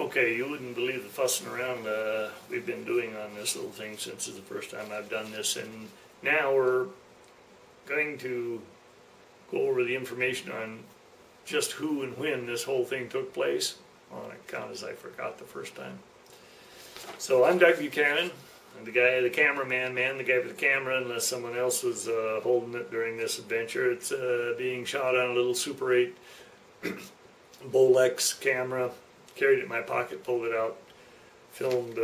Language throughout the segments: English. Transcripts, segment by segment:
Okay, you wouldn't believe the fussing around we've been doing on this little thing since it's the first time I've done this, and now we're going to go over the information on just who and when this whole thing took place, on account as I forgot the first time. So I'm Doug Buchanan. I'm the guy, the cameraman, the guy with the camera, unless someone else was holding it during this adventure. It's being shot on a little Super 8 Bolex camera. Carried it in my pocket, pulled it out, filmed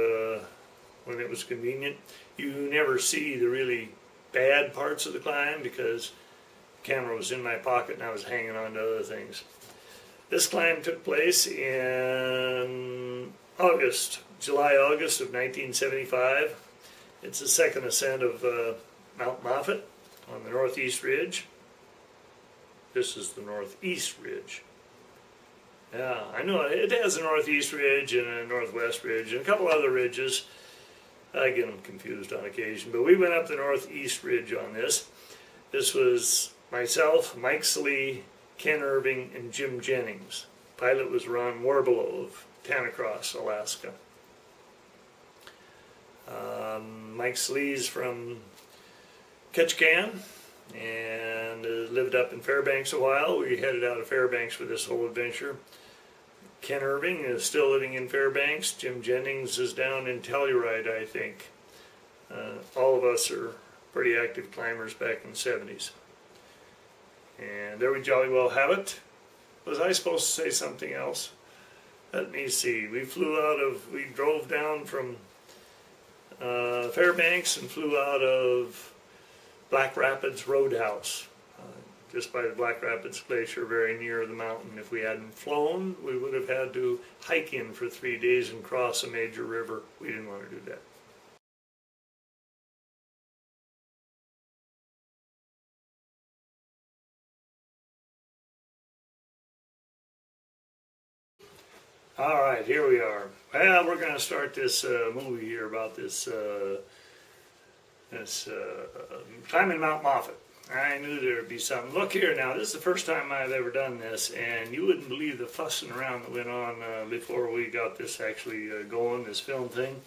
when it was convenient. You never see the really bad parts of the climb because the camera was in my pocket and I was hanging on to other things. This climb took place in July-August of 1975. It's the second ascent of Mount Moffit on the northeast ridge. This is the northeast ridge. Yeah, I know it has a northeast ridge and a northwest ridge and a couple other ridges. I get them confused on occasion, but we went up the northeast ridge on this. This was myself, Mike Salee, Ken Irving, and Jim Jennings. Pilot was Ron Warbelo of Tanacross, Alaska. Mike Salee's from Ketchikan and lived up in Fairbanks a while. We headed out of Fairbanks for this whole adventure. Ken Irving is still living in Fairbanks. Jim Jennings is down in Telluride, I think. All of us are pretty active climbers back in the 70s. And there we jolly well have it. Was I supposed to say something else? Let me see. We drove down from Fairbanks and flew out of Black Rapids Roadhouse, just by the Black Rapids Glacier, very near the mountain. If we hadn't flown, we would have had to hike in for 3 days and cross a major river. We didn't want to do that. All right, here we are. Well, we're going to start this movie here about this climbing Mount Moffit. I knew there would be something. Look here now, this is the first time I've ever done this, and you wouldn't believe the fussing around that went on before we got this actually going, this film thing.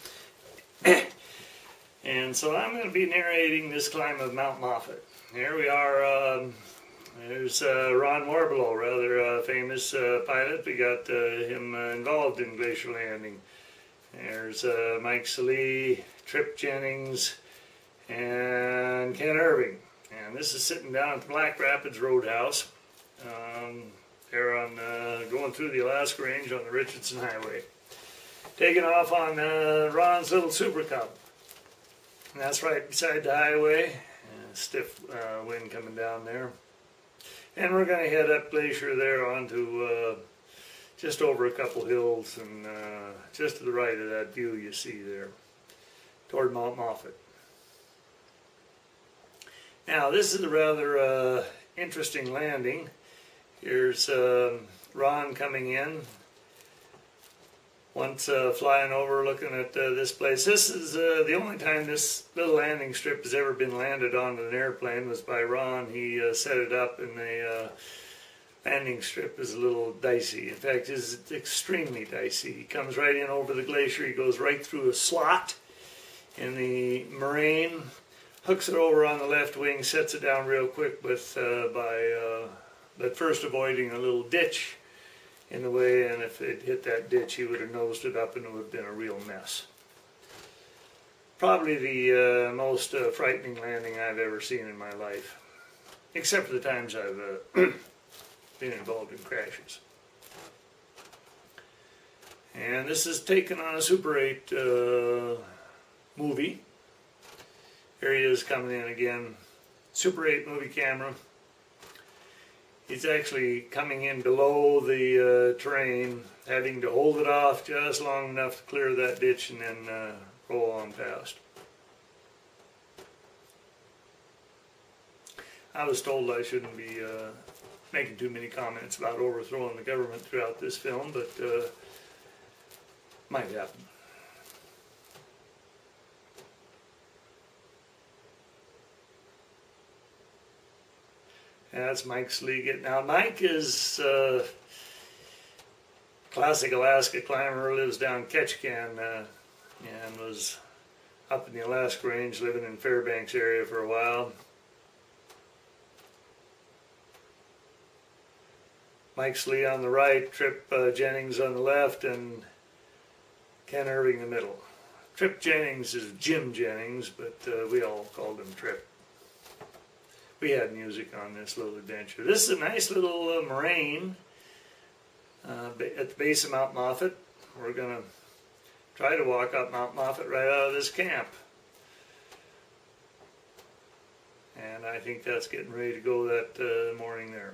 And so I'm going to be narrating this climb of Mount Moffit. Here we are. There's Ron Warbelo, rather famous pilot. We got him involved in glacier landing. There's Mike Salee, Trip Jennings, and Ken Irving. And this is sitting down at the Black Rapids Roadhouse. They're on going through the Alaska Range on the Richardson Highway. Taking off on Ron's little Super Cub. And that's right beside the highway. Stiff wind coming down there. And we're going to head up glacier there onto just over a couple hills and just to the right of that view you see there, toward Mount Moffit. Now this is a rather interesting landing. Here's Ron coming in. Once flying over looking at this place. This is the only time this little landing strip has ever been landed on an airplane was by Ron. He set it up, and the landing strip is a little dicey. In fact, it's extremely dicey. He comes right in over the glacier. He goes right through a slot in the moraine, hooks it over on the left wing, sets it down real quick but first avoiding a little ditch in the way, and if it hit that ditch he would have nosed it up and it would have been a real mess. Probably the most frightening landing I've ever seen in my life, except for the times I've been involved in crashes. And this is taken on a Super 8 movie. Here he is coming in again, Super 8 movie camera. He's actually coming in below the terrain, having to hold it off just long enough to clear that ditch and then roll on past. I was told I shouldn't be making too many comments about overthrowing the government throughout this film, but might happen. That's Mike Salee. Now Mike is classic Alaska climber, lives down Ketchikan, and was up in the Alaska Range, living in Fairbanks area for a while. Mike Salee on the right, Trip Jennings on the left, and Ken Irving in the middle. Trip Jennings is Jim Jennings, but we all called him Trip. We had music on this little adventure. This is a nice little moraine at the base of Mount Moffit. We're going to try to walk up Mount Moffit right out of this camp. And I think that's getting ready to go that morning there.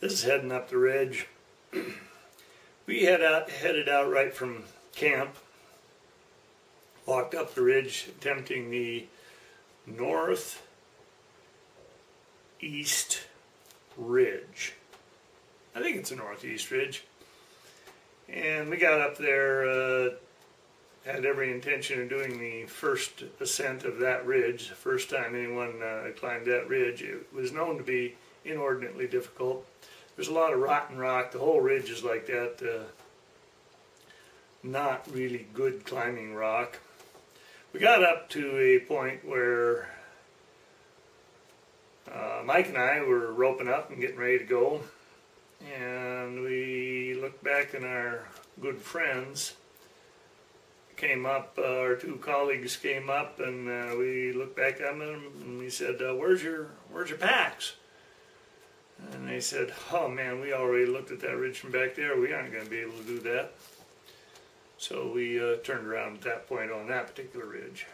This is heading up the ridge. We headed out right from camp, walked up the ridge, attempting the northeast ridge. I think it's a northeast ridge. And we got up there, had every intention of doing the first ascent of that ridge. The first time anyone climbed that ridge. It was known to be inordinately difficult. There's a lot of rotten rock. The whole ridge is like that. Not really good climbing rock. We got up to a point where Mike and I were roping up and getting ready to go. And we looked back and our good friends came up. Our two colleagues came up and we looked back at them and we said, where's your packs? And they said, oh man, we already looked at that ridge from back there. We aren't going to be able to do that. So we turned around at that point on that particular ridge.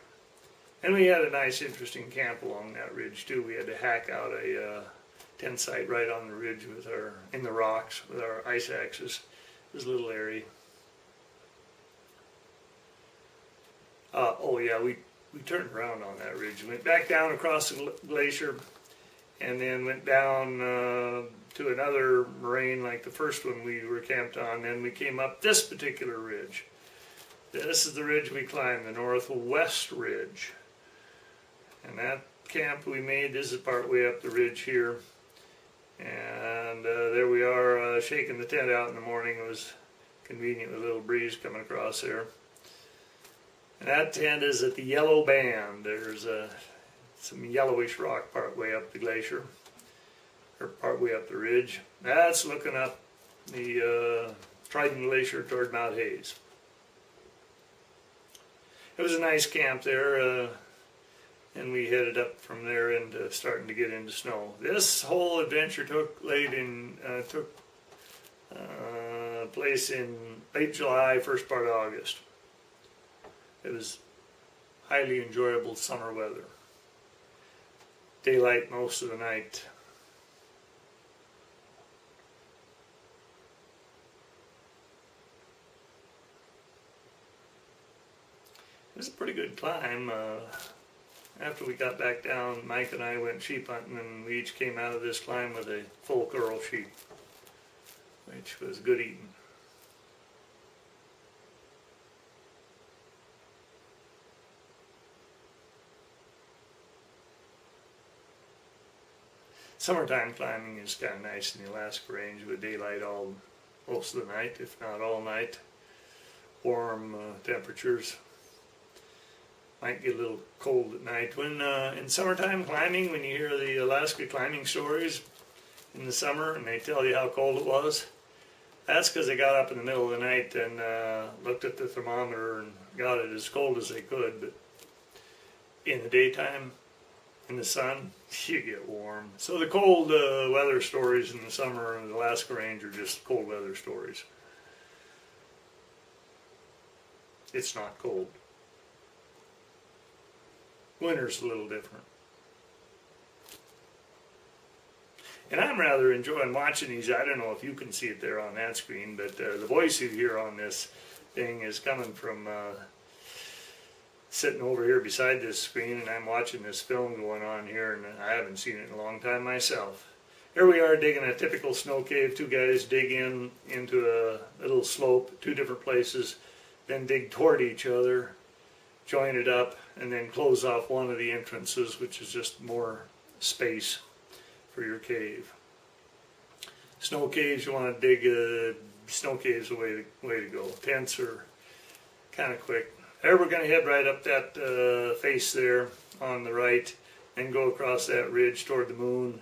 And we had a nice, interesting camp along that ridge too. We had to hack out a tent site right on the ridge with in the rocks with our ice axes. It was a little airy. Oh yeah, we turned around on that ridge. We went back down across the glacier. And then went down to another moraine like the first one we were camped on. Then we came up this particular ridge. This is the ridge we climbed, the northwest ridge. And that camp we made, this is part way up the ridge here. And there we are shaking the tent out in the morning. It was convenient with a little breeze coming across there. And that tent is at the Yellow Band. There's some yellowish rock part way up the glacier, or part way up the ridge. That's looking up the Trident Glacier toward Mount Hayes. It was a nice camp there, and we headed up from there into starting to get into snow. This whole adventure took place in late July, first part of August. It was highly enjoyable summer weather. Daylight most of the night. It was a pretty good climb. After we got back down, Mike and I went sheep hunting, and we each came out of this climb with a full curl sheep, which was good eating. Summertime climbing is kind of nice in the Alaska Range with daylight most of the night, if not all night. Warm temperatures. Might get a little cold at night. When in summertime climbing, when you hear the Alaska climbing stories in the summer and they tell you how cold it was, that's because they got up in the middle of the night and looked at the thermometer and got it as cold as they could. But in the daytime, in the sun, you get warm. So the cold weather stories in the summer in the Alaska Range are just cold weather stories. It's not cold. Winter's a little different. And I'm rather enjoying watching these. I don't know if you can see it there on that screen, but the voice you hear on this thing is coming from sitting over here beside this screen, and I'm watching this film going on here, and I haven't seen it in a long time myself. Here we are digging a typical snow cave. Two guys dig into a little slope, two different places, then dig toward each other, join it up, and then close off one of the entrances, which is just more space for your cave. Snow caves, you want to dig snow caves, the way to go. Tents are kind of quick. There we're going to head right up that face there on the right, and go across that ridge toward the moon,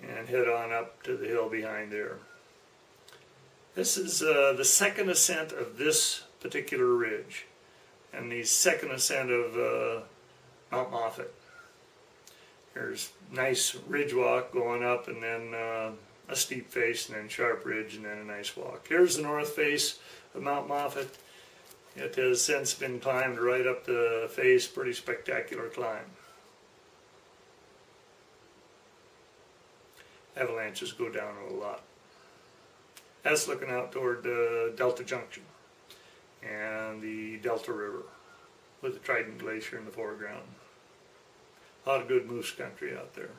and head on up to the hill behind there. This is the second ascent of this particular ridge, and the second ascent of Mount Moffit. There's nice ridge walk going up, and then a steep face, and then sharp ridge, and then a nice walk. Here's the north face of Mount Moffit. It has since been climbed right up the face. Pretty spectacular climb. Avalanches go down a lot. That's looking out toward Delta Junction and the Delta River with the Trident Glacier in the foreground. A lot of good moose country out there.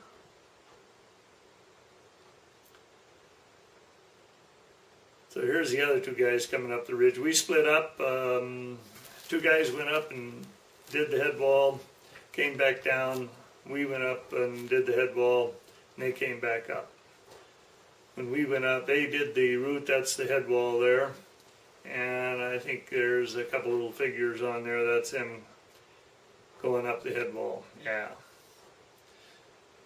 So here's the other two guys coming up the ridge. We split up. Two guys went up and did the head wall, came back down. We went up and did the head wall, and they came back up. When we went up, they did the route. That's the head wall there. And I think there's a couple little figures on there. That's them going up the head wall. Yeah.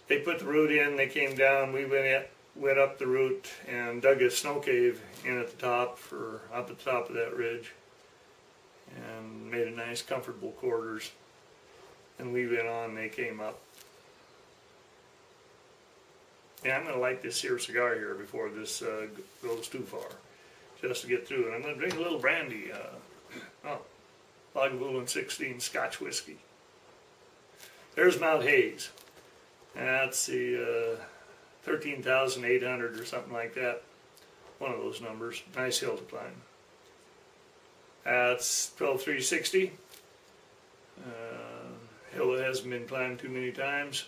They put the route in, they came down, we went up the route and dug a snow cave in at the top, up at the top of that ridge, and made a nice comfortable quarters. And we went on, they came up. Yeah, I'm going to light this here cigar here before this goes too far, just to get through. And I'm going to drink a little brandy, Lagavulin 16 Scotch whiskey. There's Mount Hayes. That's the 13,800 or something like that. One of those numbers. Nice hill to climb. That's 12,360. Hill that hasn't been climbed too many times.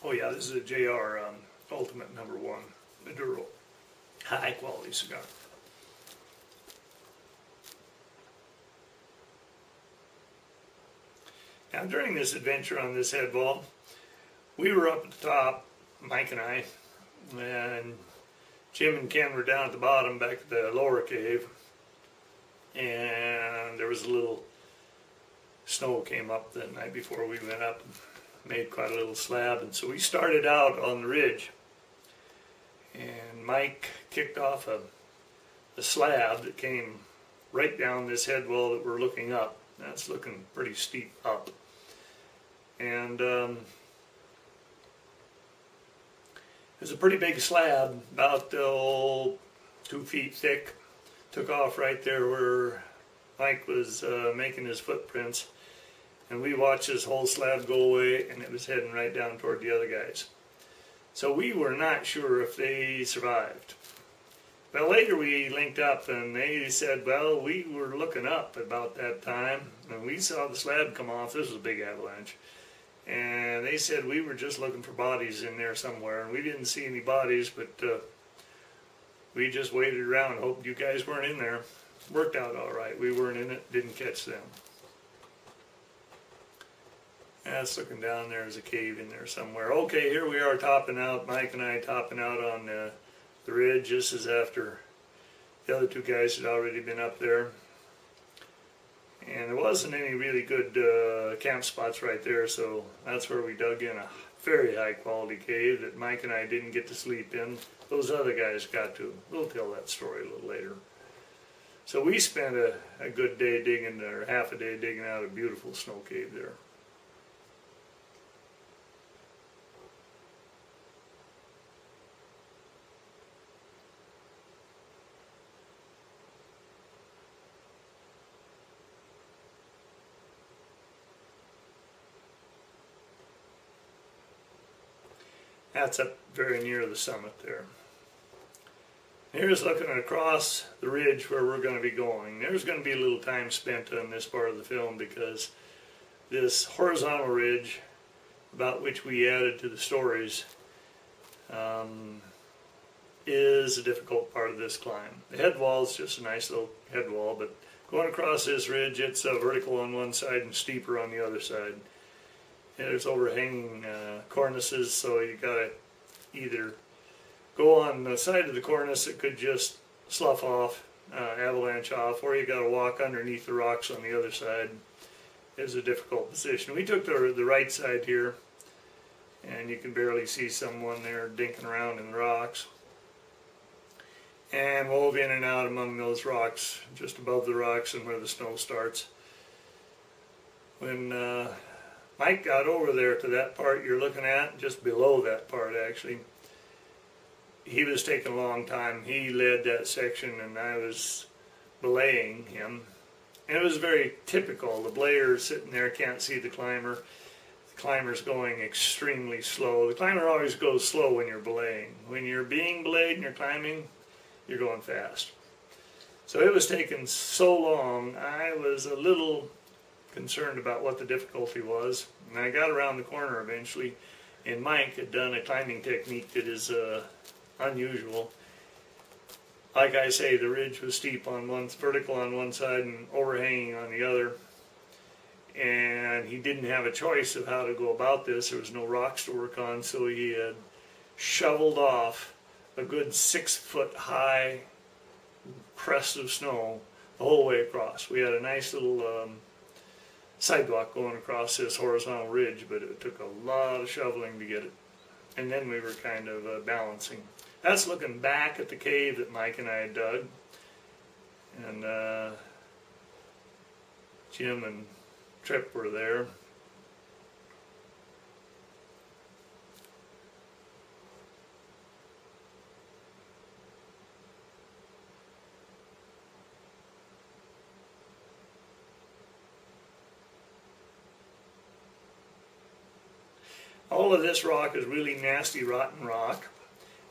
Oh yeah, this is a JR Ultimate #1 Maduro. High quality cigar. Now, during this adventure on this head wall, we were up at the top, Mike and I, and Jim and Ken were down at the bottom, back at the lower cave, and there was a little snow came up the night before we went up, and made quite a little slab, and so we started out on the ridge, and Mike kicked off a slab that came right down this head wall that we're looking up. That's looking pretty steep up. And it was a pretty big slab, about 2 feet thick. Took off right there where Mike was making his footprints. And we watched this whole slab go away, and it was heading right down toward the other guys. So we were not sure if they survived. Well, later we linked up, and they said, well, we were looking up about that time, and we saw the slab come off. This was a big avalanche. And they said we were just looking for bodies in there somewhere, and we didn't see any bodies, but we just waited around and hoped you guys weren't in there. Worked out all right. We weren't in it, didn't catch them. That's looking down there. There's a cave in there somewhere. Okay, here we are topping out, Mike and I topping out on the ridge. This is after the other two guys had already been up there. And there wasn't any really good camp spots right there, so that's where we dug in a very high quality cave that Mike and I didn't get to sleep in. Those other guys got to. We'll tell that story a little later. So we spent a good day digging, or half a day digging out a beautiful snow cave there. That's up very near the summit there. Here's looking across the ridge where we're going to be going. There's going to be a little time spent on this part of the film because this horizontal ridge, about which we added to the stories, is a difficult part of this climb. The head wall is just a nice little head wall, but going across this ridge, it's vertical on one side and steeper on the other side. And there's overhanging cornices, so you got to either go on the side of the cornice that could just slough off, avalanche off, or you got to walk underneath the rocks on the other side. It's a difficult position. We took the right side here, and you can barely see someone there dinking around in the rocks. And wove in and out among those rocks, just above the rocks and where the snow starts. When Mike got over there to that part you're looking at, just below that part actually, he was taking a long time. He led that section and I was belaying him. And it was very typical. The belayer sitting there can't see the climber. The climber's going extremely slow. The climber always goes slow when you're belaying. When you're being belayed and you're climbing, you're going fast. So it was taking so long, I was a little concerned about what the difficulty was. And I got around the corner eventually, and Mike had done a climbing technique that is unusual. Like I say, the ridge was steep on one, vertical on one side and overhanging on the other. And he didn't have a choice of how to go about this. There was no rocks to work on, so he had shoveled off a good 6-foot high crest of snow the whole way across. We had a nice little sidewalk going across this horizontal ridge, but it took a lot of shoveling to get it. And then we were kind of balancing. That's looking back at the cave that Mike and I had dug. And Jim and Tripp were there. All of this rock is really nasty, rotten rock,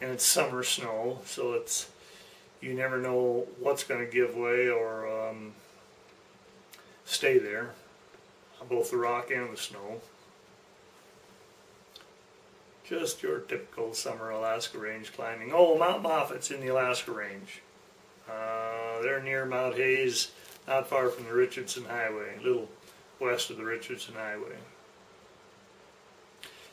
and it's summer snow, so it's, you never know what's going to give way or stay there, both the rock and the snow. Just your typical summer Alaska range climbing. Oh, Mount Moffit's in the Alaska range. They're near Mount Hayes, not far from the Richardson Highway, a little west of the Richardson Highway.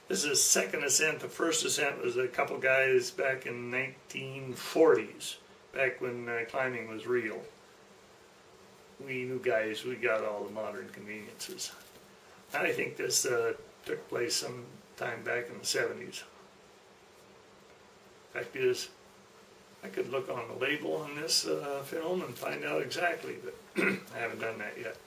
This is second ascent. The first ascent was a couple guys back in 1940s, back when climbing was real. We new guys, we got all the modern conveniences. I think this took place sometime back in the 70s. Fact is, I could look on the label on this film and find out exactly, but I haven't done that yet.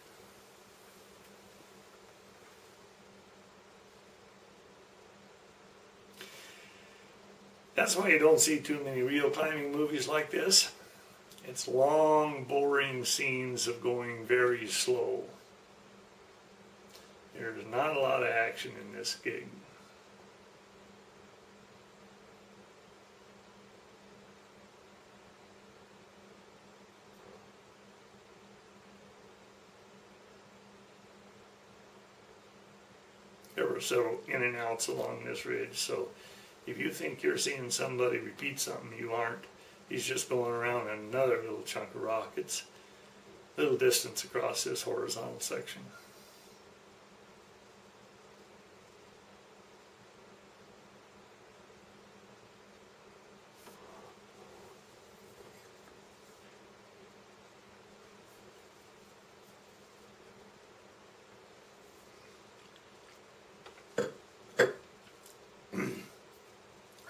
That's why you don't see too many real climbing movies like this. It's long, boring scenes of going very slow. There's not a lot of action in this gig. There were several in and outs along this ridge, so if you think you're seeing somebody repeat something, you aren't. He's just going around another little chunk of rock. It's a little distance across this horizontal section.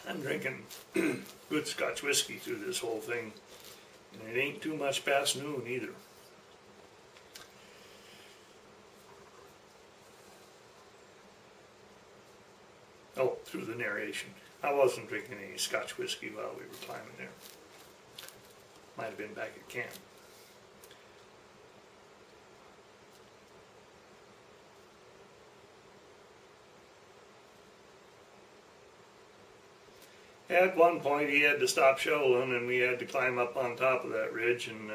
I'm drinking good Scotch whiskey through this whole thing, and it ain't too much past noon either. Oh, through the narration. I wasn't drinking any Scotch whiskey while we were climbing there. Might have been back at camp. At one point he had to stop shoveling and we had to climb up on top of that ridge and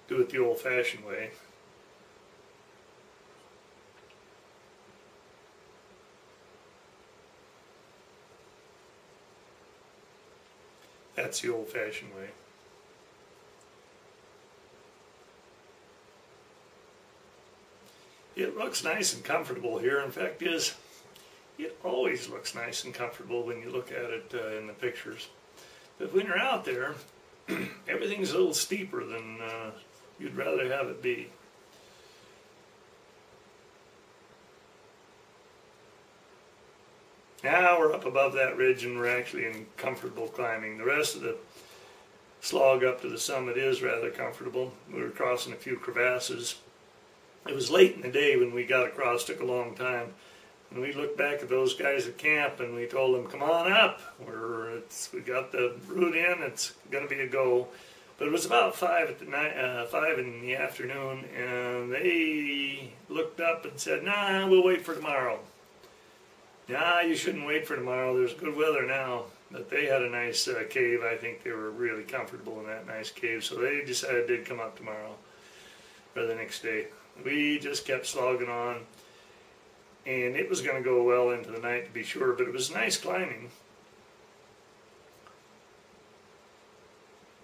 do it the old-fashioned way. That's the old-fashioned way. It looks nice and comfortable here. In fact, it always looks nice and comfortable when you look at it in the pictures. But when you're out there, everything's a little steeper than you'd rather have it be. Now we're up above that ridge and we're actually in comfortable climbing. The rest of the slog up to the summit is rather comfortable. We were crossing a few crevasses. It was late in the day when we got across, took a long time. And we looked back at those guys at camp and we told them, come on up. We got the route in, it's going to be a go. But it was about 5 in the afternoon and they looked up and said, nah, we'll wait for tomorrow. Nah, you shouldn't wait for tomorrow. There's good weather now. But they had a nice cave. I think they were really comfortable in that nice cave. So they decided they'd come up tomorrow or the next day. We just kept slogging on. And it was going to go well into the night to be sure. But it was nice climbing.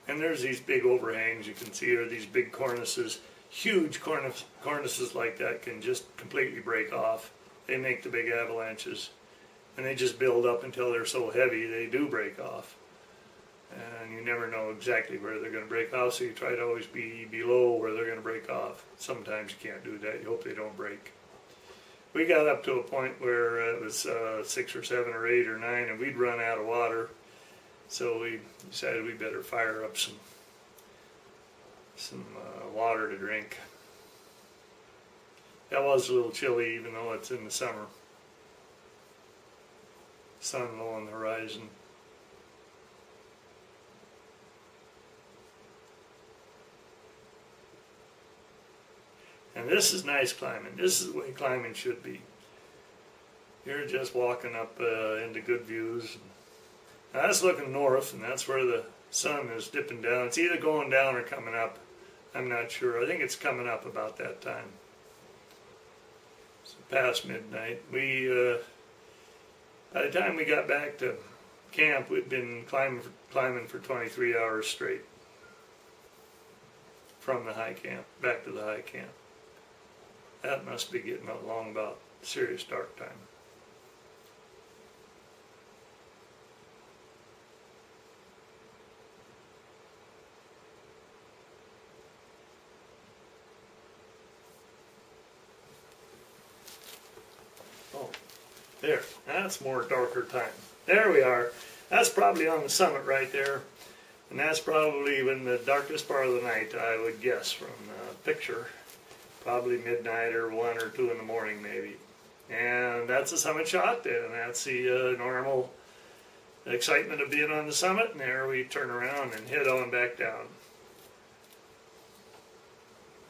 And there's these big overhangs you can see, or these big cornices. Huge cornices like that can just completely break off. They make the big avalanches, and they just build up until they're so heavy they do break off. And you never know exactly where they're going to break off, so you try to always be below where they're going to break off. Sometimes you can't do that. You hope they don't break. We got up to a point where it was 6 or 7 or 8 or 9, and we'd run out of water. So we decided we better fire up some water to drink. That was a little chilly, even though it's in the summer. Sun low on the horizon. And this is nice climbing. This is the way climbing should be. You're just walking up into good views. Now that's looking north, and that's where the sun is dipping down. It's either going down or coming up. I'm not sure. I think it's coming up about that time. It's past midnight. By the time we got back to camp, we'd been climbing for 23 hours straight. From the high camp, back to the high camp. That must be getting along about serious dark time. Oh, there, that's more darker time. There we are. That's probably on the summit right there. And that's probably in the darkest part of the night, I would guess, from the picture. Probably midnight or 1 or 2 in the morning, maybe. And that's a summit shot, and that's the normal excitement of being on the summit. And there we turn around and head on back down.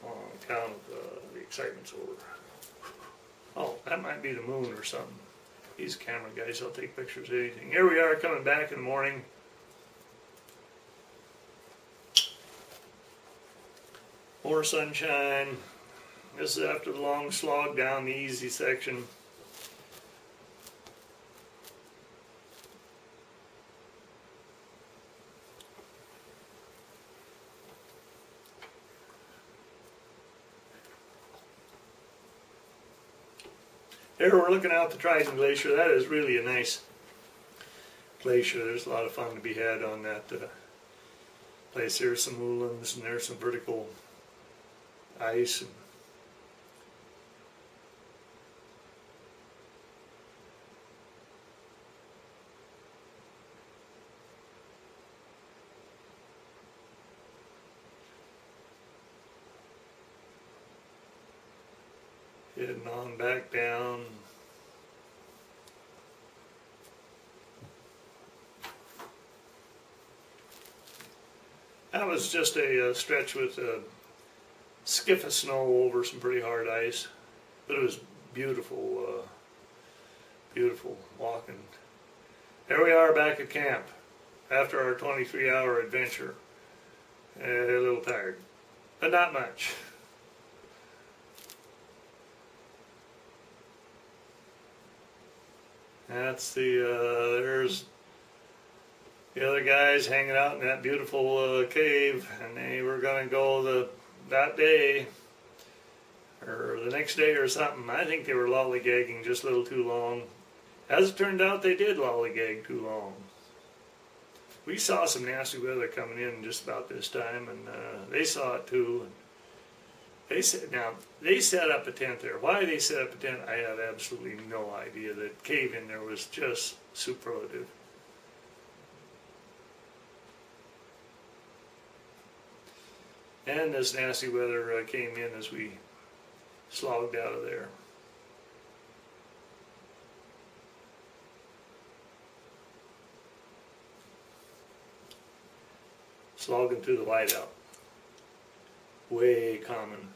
On account of the excitement's over. Oh, that might be the moon or something. These camera guys, they'll take pictures of anything. Here we are coming back in the morning. More sunshine. This is after the long slog down the easy section. There we're looking out the Trident Glacier. That is really a nice glacier. There's a lot of fun to be had on that place. There's some moulins and there's some vertical ice. And heading on back down. That was just a stretch with a skiff of snow over some pretty hard ice, but it was beautiful, beautiful walking. There we are back at camp after our 23-hour adventure. A little tired, but not much. That's there's the other guys hanging out in that beautiful cave, and they were going to go that day, or the next day or something. I think they were lollygagging just a little too long. As it turned out, they did lollygag too long. We saw some nasty weather coming in just about this time, and they saw it too. They set up a tent there. Why they set up a tent, I have absolutely no idea. The cave in there was just superlative. And this nasty weather came in as we slogged out of there. Slogging through the whiteout. Way common.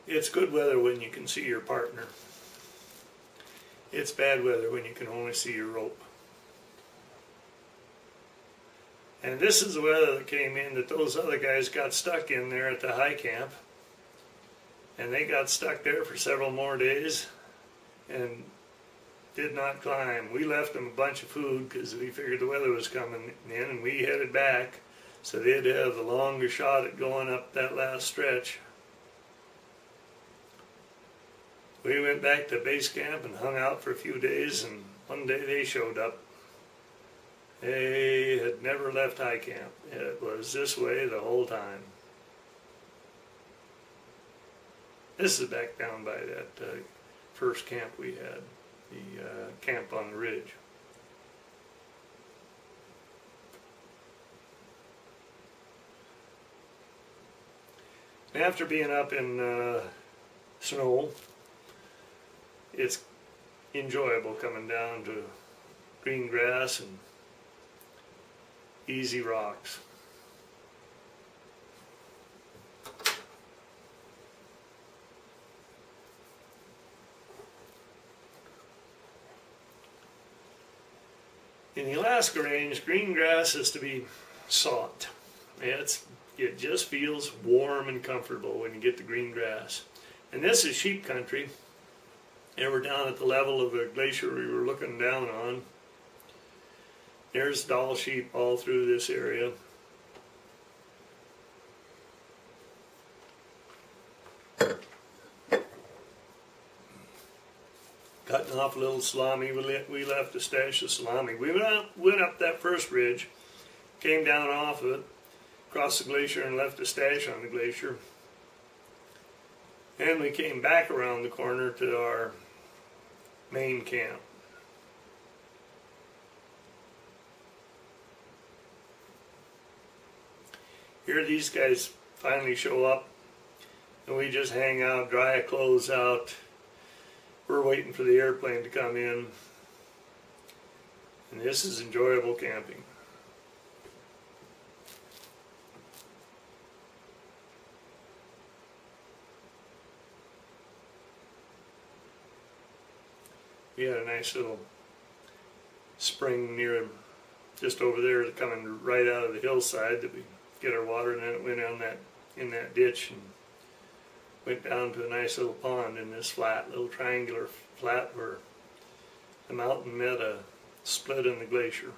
It's good weather when you can see your partner. It's bad weather when you can only see your rope. And this is the weather that came in that those other guys got stuck in there at the high camp. And they got stuck there for several more days and did not climb. We left them a bunch of food because we figured the weather was coming in, and we headed back. So they'd have the longer shot at going up that last stretch. We went back to base camp and hung out for a few days, and one day they showed up. They had never left high camp. It was this way the whole time. This is back down by that first camp we had, the camp on the ridge. After being up in snow, it's enjoyable coming down to green grass and easy rocks. In the Alaska range, green grass is to be sought. It just feels warm and comfortable when you get the green grass. And this is sheep country. And we're down at the level of the glacier we were looking down on. There's doll sheep all through this area. Cutting off a little salami. We left a stash of salami. We went up that first ridge, came down off of it, crossed the glacier and left a stash on the glacier. And we came back around the corner to our main camp. Here these guys finally show up, and we just hang out, dry our clothes out. We're waiting for the airplane to come in, and this is enjoyable camping. We had a nice little spring near just over there coming right out of the hillside that we get our water, and then it went on in that ditch and went down to a nice little pond in this flat, little triangular flat where the mountain met a split in the glacier.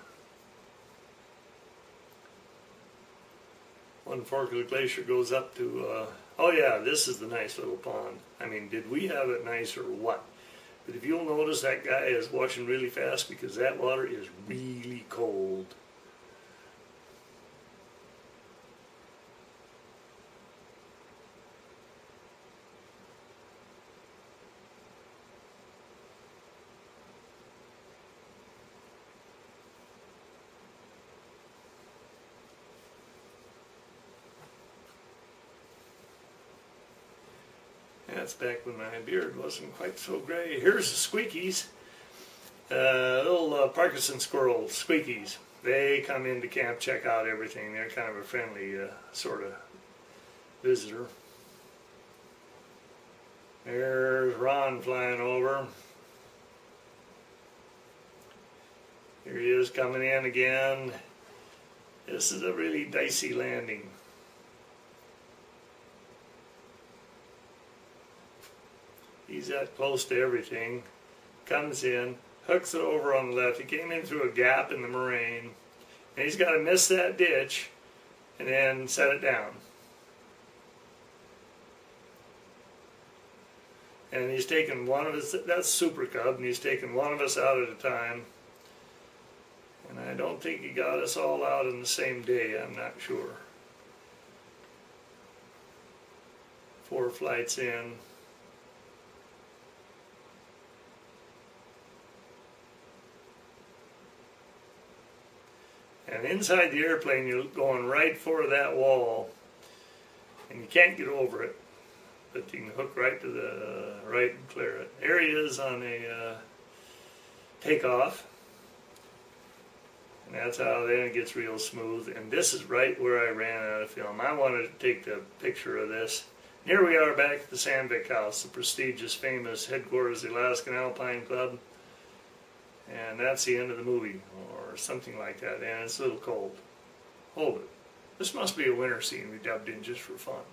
One fork of the glacier goes up to, oh yeah, this is the nice little pond. I mean, did we have it nice or what? But if you'll notice, that guy is washing really fast because that water is really cold. That's back when my beard wasn't quite so gray. Here's the squeakies. Little Parkinson squirrels, squeakies. They come into camp, check out everything. They're kind of a friendly sort of visitor. There's Ron flying over. Here he is coming in again. This is a really dicey landing. He's that close to everything. Comes in, hooks it over on the left. He came in through a gap in the moraine. And he's got to miss that ditch and then set it down. And he's taken one of us, that's Super Cub, and he's taken one of us out at a time. And I don't think he got us all out in the same day, I'm not sure. 4 flights in. And inside the airplane, you're going right for that wall, and you can't get over it, but you can hook right to the right and clear it. There he is on a takeoff, and that's how then it gets real smooth. And this is right where I ran out of film. I wanted to take the picture of this. And here we are back at the Sandvik House, the prestigious, famous headquarters of the Alaskan Alpine Club. And that's the end of the movie, or something like that, and it's a little cold. Hold it. This must be a winter scene we dubbed in just for fun.